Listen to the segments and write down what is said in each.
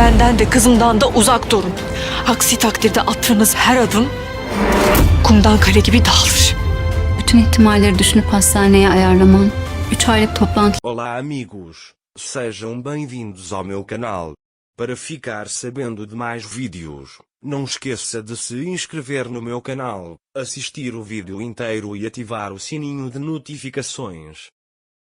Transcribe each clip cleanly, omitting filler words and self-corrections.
Benden de kızımdan da uzak durun. Aksi takdirde attığınız her adım kumdan kale gibi dağılır. Bütün ihtimalleri düşünüp hastaneye ayarlaman, 3 aylık toplantı... Olá amigos, sejam bem-vindos ao meu canal. Para ficar sabendo de mais vídeos, não esqueça de se inscrever no meu canal, assistir o vídeo inteiro e ativar o sininho de notificações.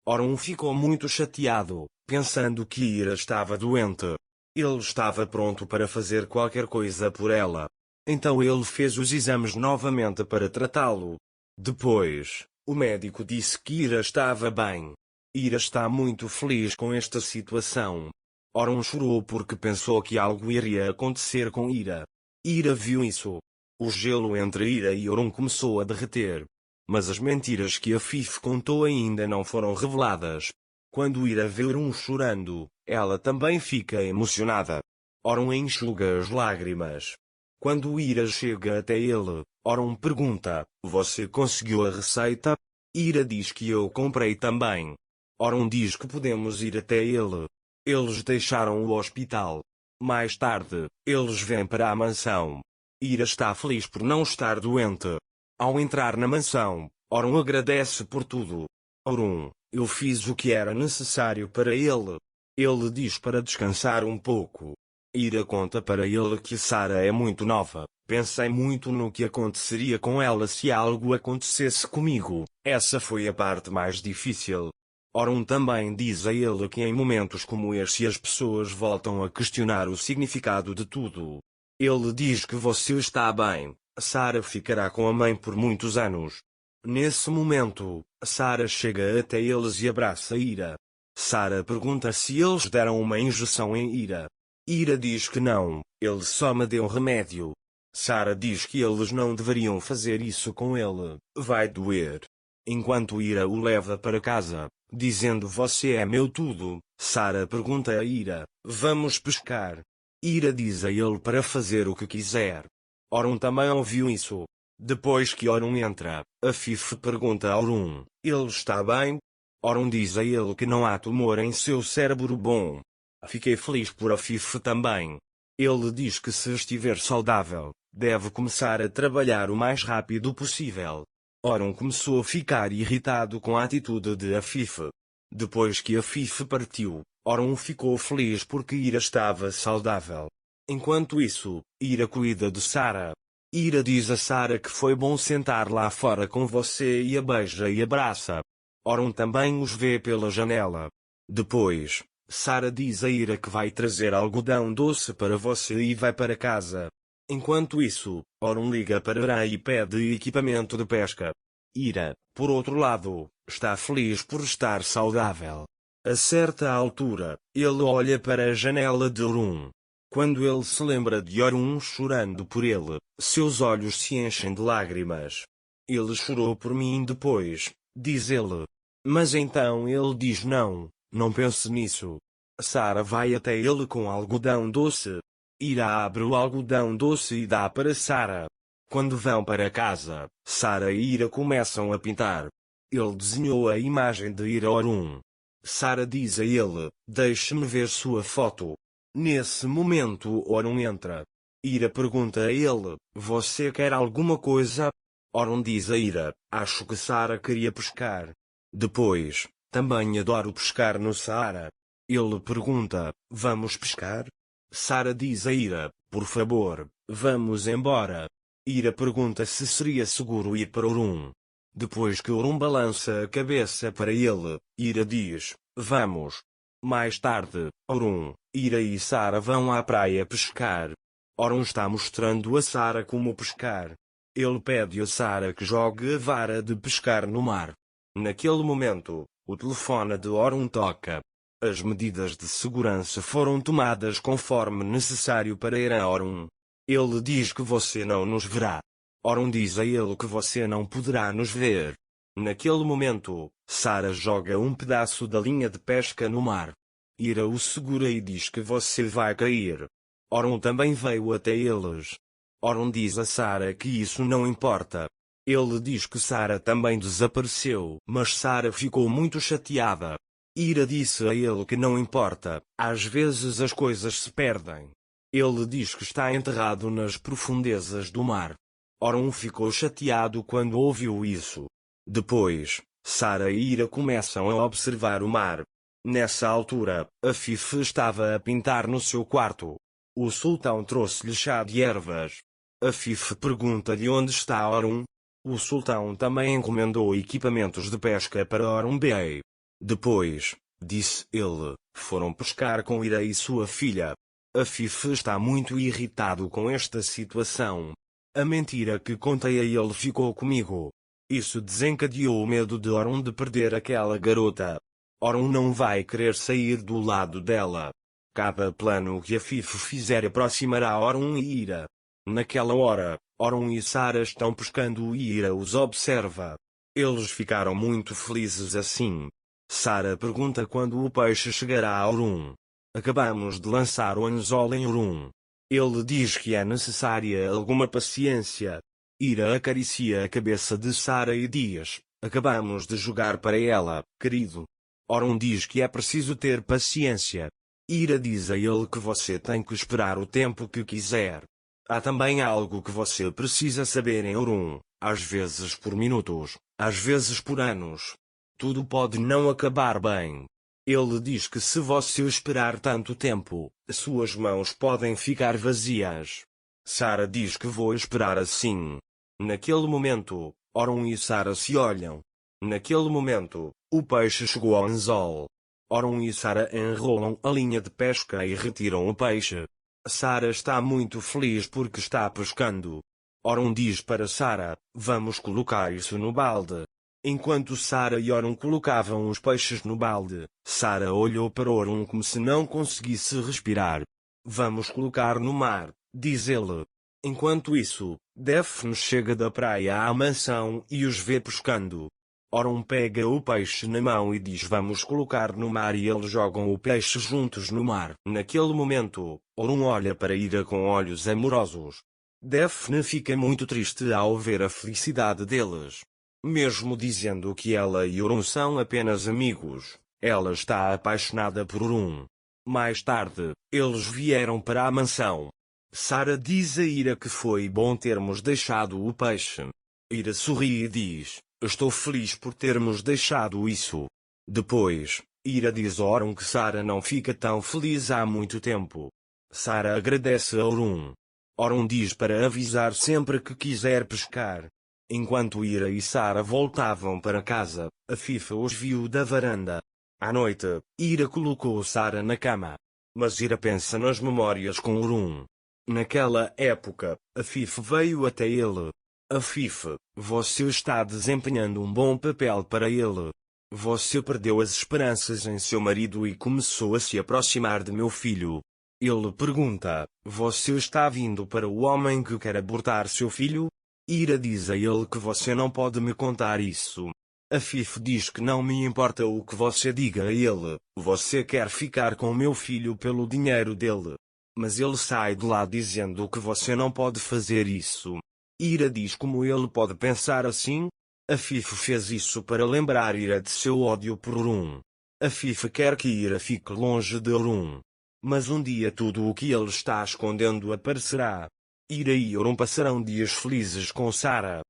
Orun ficou muito chateado, pensando que Ira estava doente. Ele estava pronto para fazer qualquer coisa por ela. Então ele fez os exames novamente para tratá-lo. Depois, o médico disse que Ira estava bem. Ira está muito feliz com esta situação. Orun chorou porque pensou que algo iria acontecer com Ira. Ira viu isso. O gelo entre Ira e Orun começou a derreter. Mas as mentiras que a Fife contou ainda não foram reveladas. Quando Ira vê Orun chorando, ela também fica emocionada. Orun enxuga as lágrimas. Quando Ira chega até ele, Orun pergunta: "Você conseguiu a receita?" Ira diz que eu comprei também. Orun diz que podemos ir até ele. Eles deixaram o hospital. Mais tarde, eles vêm para a mansão. Ira está feliz por não estar doente. Ao entrar na mansão, Orun agradece por tudo. Orun, eu fiz o que era necessário para ele. Ele diz para descansar um pouco. Ira conta para ele que Sarah é muito nova. Pensei muito no que aconteceria com ela se algo acontecesse comigo. Essa foi a parte mais difícil. Orun também diz a ele que em momentos como este as pessoas voltam a questionar o significado de tudo. Ele diz que você está bem. Sarah ficará com a mãe por muitos anos. Nesse momento, Sarah chega até eles e abraça Ira. Sarah pergunta se eles deram uma injeção em Ira. Ira diz que não, ele só me deu remédio. Sarah diz que eles não deveriam fazer isso com ele, vai doer. Enquanto Ira o leva para casa, dizendo você é meu tudo, Sarah pergunta a Ira, vamos pescar? Ira diz a ele para fazer o que quiser. Orun também ouviu isso. Depois que Orun entra, a Fife pergunta a Orun, ele está bem? Orun diz a ele que não há tumor em seu cérebro bom. Fiquei feliz por a Fife também. Ele diz que se estiver saudável, deve começar a trabalhar o mais rápido possível. Orun começou a ficar irritado com a atitude de a Fife. Depois que a Fife partiu, Orun ficou feliz porque Ira estava saudável. Enquanto isso, Ira cuida de Sarah. Ira diz a Sarah que foi bom sentar lá fora com você e a beija e abraça. Orun também os vê pela janela. Depois, Sarah diz a Ira que vai trazer algodão doce para você e vai para casa. Enquanto isso, Orun liga para Ira e pede equipamento de pesca. Ira, por outro lado, está feliz por estar saudável. A certa altura, ele olha para a janela de Orun. Quando ele se lembra de Orun chorando por ele, seus olhos se enchem de lágrimas. Ele chorou por mim depois, diz ele. Mas então ele diz não, não pense nisso. Sarah vai até ele com algodão doce. Ira abre o algodão doce e dá para Sarah. Quando vão para casa, Sarah e Ira começam a pintar. Ele desenhou a imagem de Ira Orun. Sarah diz a ele, deixe-me ver sua foto. Nesse momento Orun entra. Ira pergunta a ele, você quer alguma coisa? Orun diz a Ira, acho que Sarah queria pescar. Depois, também adoro pescar no Saara. Ele pergunta, vamos pescar? Sarah diz a Ira, por favor, vamos embora. Ira pergunta se seria seguro ir para Orun. Depois que Orun balança a cabeça para ele, Ira diz, vamos. Mais tarde, Orun, Ira e Sarah vão à praia pescar. Orun está mostrando a Sarah como pescar. Ele pede a Sarah que jogue a vara de pescar no mar. Naquele momento, o telefone de Orun toca. As medidas de segurança foram tomadas conforme necessário para ir a Orun. Ele diz que você não nos verá. Orun diz a ele que você não poderá nos ver. Naquele momento, Sarah joga um pedaço da linha de pesca no mar. Ira o segura e diz que você vai cair. Orun também veio até eles. Orun diz a Sarah que isso não importa. Ele diz que Sarah também desapareceu, mas Sarah ficou muito chateada. Ira disse a ele que não importa, às vezes as coisas se perdem. Ele diz que está enterrado nas profundezas do mar. Orun ficou chateado quando ouviu isso. Depois, Sara e Ira começam a observar o mar. Nessa altura, Afif estava a pintar no seu quarto. O sultão trouxe-lhe chá de ervas. Afif pergunta-lhe onde está Orun. O sultão também encomendou equipamentos de pesca para Orun Bey. Depois, disse ele, foram pescar com Ira e sua filha. Afif está muito irritado com esta situação. A mentira que contei a ele ficou comigo. Isso desencadeou o medo de Orun de perder aquela garota. Orun não vai querer sair do lado dela. Cada plano que Afif fizer aproximará Orun e Ira. Naquela hora, Orun e Sara estão pescando e Ira os observa. Eles ficaram muito felizes assim. Sara pergunta quando o peixe chegará a Orun. Acabamos de lançar o anzol em Orun. Ele diz que é necessária alguma paciência. Ira acaricia a cabeça de Sara e diz, acabamos de jogar para ela, querido. Orun diz que é preciso ter paciência. Ira diz a ele que você tem que esperar o tempo que quiser. Há também algo que você precisa saber em Orun, às vezes por minutos, às vezes por anos. Tudo pode não acabar bem. Ele diz que se você esperar tanto tempo, suas mãos podem ficar vazias. Sara diz que vou esperar assim. Naquele momento, Orun e Sara se olham. Naquele momento, o peixe chegou ao anzol. Orun e Sara enrolam a linha de pesca e retiram o peixe. Sara está muito feliz porque está pescando. Orun diz para Sara, vamos colocar isso no balde. Enquanto Sara e Orun colocavam os peixes no balde, Sara olhou para Orun como se não conseguisse respirar. Vamos colocar no mar, diz ele. Enquanto isso, Daphne chega da praia à mansão e os vê pescando. Orun pega o peixe na mão e diz vamos colocar no mar e eles jogam o peixe juntos no mar. Naquele momento, Orun olha para Ira com olhos amorosos. Daphne fica muito triste ao ver a felicidade deles. Mesmo dizendo que ela e Orun são apenas amigos, ela está apaixonada por Orun. Mais tarde, eles vieram para a mansão. Sara diz a Ira que foi bom termos deixado o peixe. Ira sorri e diz, estou feliz por termos deixado isso. Depois, Ira diz a Orun que Sara não fica tão feliz há muito tempo. Sara agradece a Orun. Orun diz para avisar sempre que quiser pescar. Enquanto Ira e Sara voltavam para casa, Afif os viu da varanda. À noite, Ira colocou Sara na cama. Mas Ira pensa nas memórias com Orun. Naquela época, Afif veio até ele. Afif, você está desempenhando um bom papel para ele. Você perdeu as esperanças em seu marido e começou a se aproximar de meu filho. Ele pergunta, você está vindo para o homem que quer abortar seu filho? Ira diz a ele que você não pode me contar isso. Afif diz que não me importa o que você diga a ele, você quer ficar com meu filho pelo dinheiro dele. Mas ele sai de lá dizendo que você não pode fazer isso. Ira diz como ele pode pensar assim? Afif fez isso para lembrar Ira de seu ódio por Orun. Afif quer que Ira fique longe de Orun. Mas um dia tudo o que ele está escondendo aparecerá. Ira e Orun passarão dias felizes com Sara.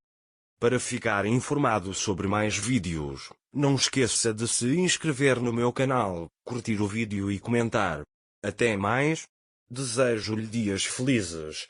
Para ficar informado sobre mais vídeos, não esqueça de se inscrever no meu canal, curtir o vídeo e comentar. Até mais. Desejo-lhe dias felizes.